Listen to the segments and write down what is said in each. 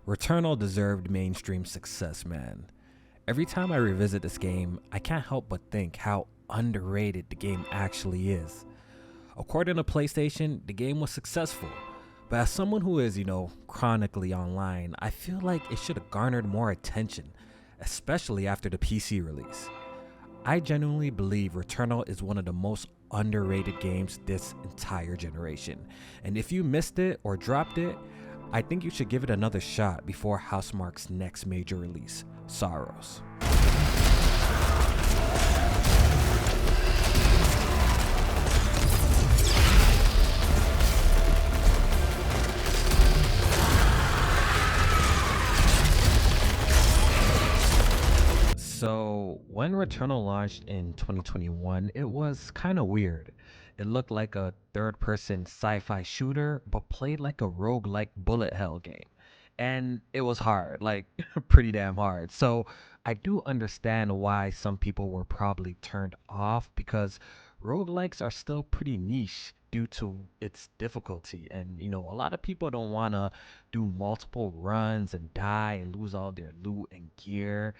Returnal deserved mainstream success, man. Every time I revisit this game, I can't help but think how underrated the game actually is. According to PlayStation, the game was successful, but as someone who is, chronically online, I feel like it should have garnered more attention, especially after the PC release. I genuinely believe Returnal is one of the most underrated games this entire generation, and if you missed it or dropped it, I think you should give it another shot before Housemarque's next major release, Sorrows. So when Returnal launched in 2021, it was kind of weird. It looked like a third-person sci-fi shooter, but played like a roguelike bullet hell game. And it was hard, like pretty damn hard. So I do understand why some people were probably turned off because roguelikes are still pretty niche due to its difficulty. And a lot of people don't want to do multiple runs and die and lose all their loot and gear.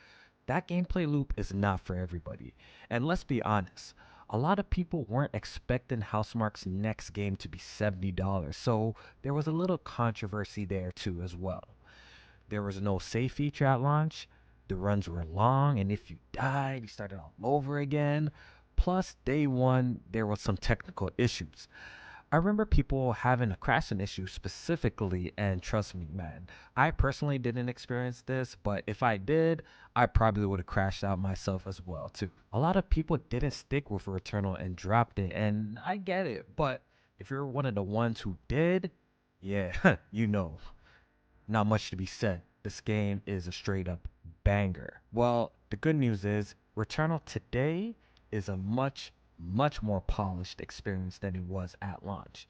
That gameplay loop is not for everybody. And let's be honest, a lot of people weren't expecting Housemarque's next game to be $70, so there was a little controversy there too as well. There was no save feature at launch, the runs were long, and if you died, you started all over again. Plus, day one, there was some technical issues. I remember people having a crashing issue specifically, and trust me, man, I personally didn't experience this, but if I did, I probably would have crashed out myself as well, too. A lot of people didn't stick with Returnal and dropped it, and I get it, but if you're one of the ones who did, yeah, not much to be said. This game is a straight up banger. Well, the good news is, Returnal today is a much more polished experience than it was at launch.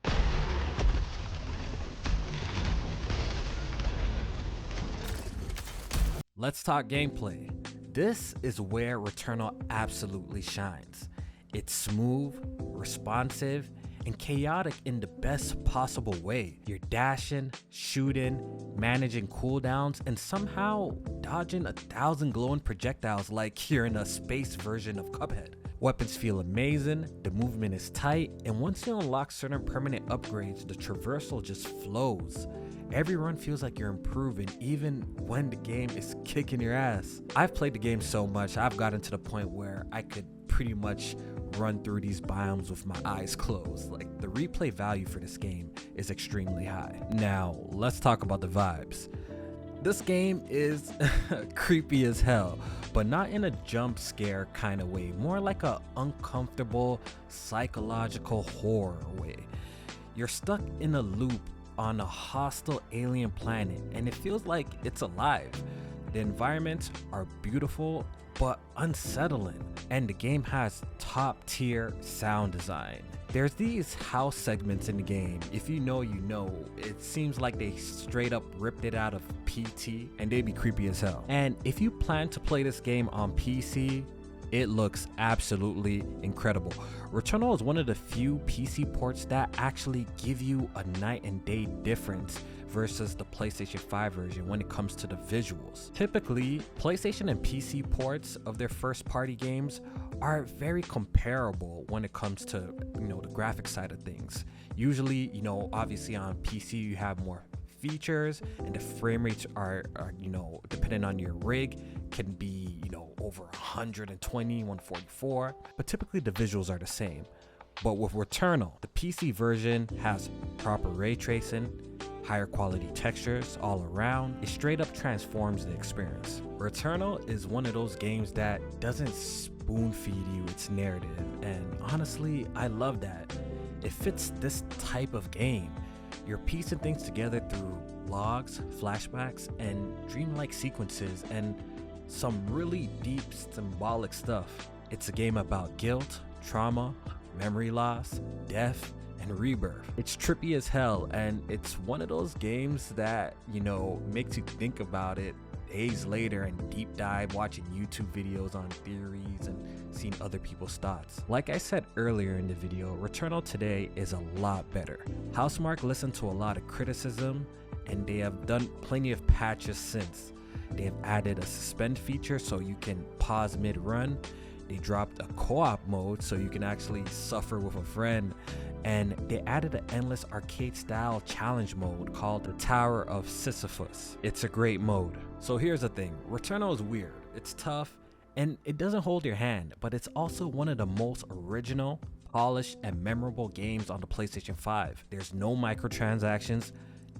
Let's talk gameplay. This is where Returnal absolutely shines. It's smooth, responsive, and chaotic in the best possible way. You're dashing, shooting, managing cooldowns, and somehow dodging 1,000 glowing projectiles like you're in a space version of Cuphead. Weapons feel amazing, the movement is tight, and once you unlock certain permanent upgrades, the traversal just flows. Every run feels like you're improving even when the game is kicking your ass. I've played the game so much, I've gotten to the point where I could pretty much run through these biomes with my eyes closed. Like, the replay value for this game is extremely high. Now, let's talk about the vibes. This game is creepy as hell, but not in a jump scare kind of way, more like a uncomfortable psychological horror way. You're stuck in a loop on a hostile alien planet and it feels like it's alive. The environments are beautiful but unsettling, and the game has top tier sound design. There's these house segments in the game. If you know, you know. It seems like they straight up ripped it out of PT, and they be creepy as hell. And if you plan to play this game on PC, it looks absolutely incredible. Returnal is one of the few PC ports that actually give you a night and day difference versus the PlayStation 5 version when it comes to the visuals. Typically, PlayStation and PC ports of their first party games are very comparable when it comes to, the graphic side of things. Usually, obviously on PC you have more features and the frame rates are depending on your rig, can be, over 120, 144, but typically the visuals are the same. But with Returnal, the PC version has proper ray tracing, higher quality textures all around. It straight up transforms the experience. Returnal is one of those games that doesn't spoon feed you its narrative, and honestly, I love that. It fits this type of game. You're piecing things together through logs, flashbacks, and dreamlike sequences, and some really deep symbolic stuff. It's a game about guilt, trauma, memory loss, death, and rebirth. It's trippy as hell, and it's one of those games that, makes you think about it days later and deep dive watching YouTube videos on theories and seeing other people's thoughts. Like I said earlier in the video, Returnal today is a lot better. Housemarque listened to a lot of criticism and they have done plenty of patches since. They have added a suspend feature so you can pause mid-run. They dropped a co-op mode so you can actually suffer with a friend. And they added an endless arcade style challenge mode called the Tower of Sisyphus. It's a great mode. So here's the thing, Returnal is weird, it's tough, and it doesn't hold your hand, but it's also one of the most original, polished, and memorable games on the PlayStation 5. There's no microtransactions,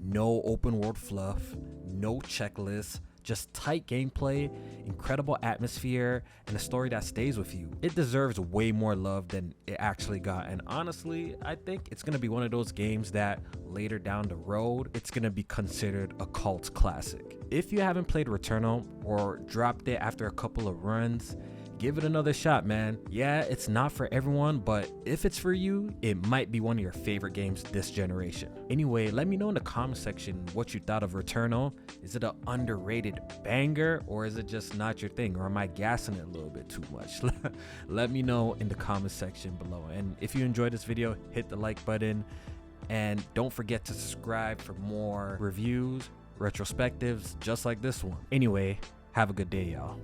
no open world fluff, no checklists, just tight gameplay, incredible atmosphere, and a story that stays with you. It deserves way more love than it actually got, and honestly, I think it's gonna be one of those games that later down the road, it's gonna be considered a cult classic. If you haven't played Returnal or dropped it after a couple of runs, give it another shot, man. Yeah, it's not for everyone, but if it's for you, it might be one of your favorite games this generation. Anyway, let me know in the comment section what you thought of Returnal. Is it an underrated banger, or is it just not your thing, or am I gassing it a little bit too much? Let me know in the comment section below. And if you enjoyed this video, hit the like button, and don't forget to subscribe for more reviews, retrospectives just like this one. Anyway, have a good day, y'all.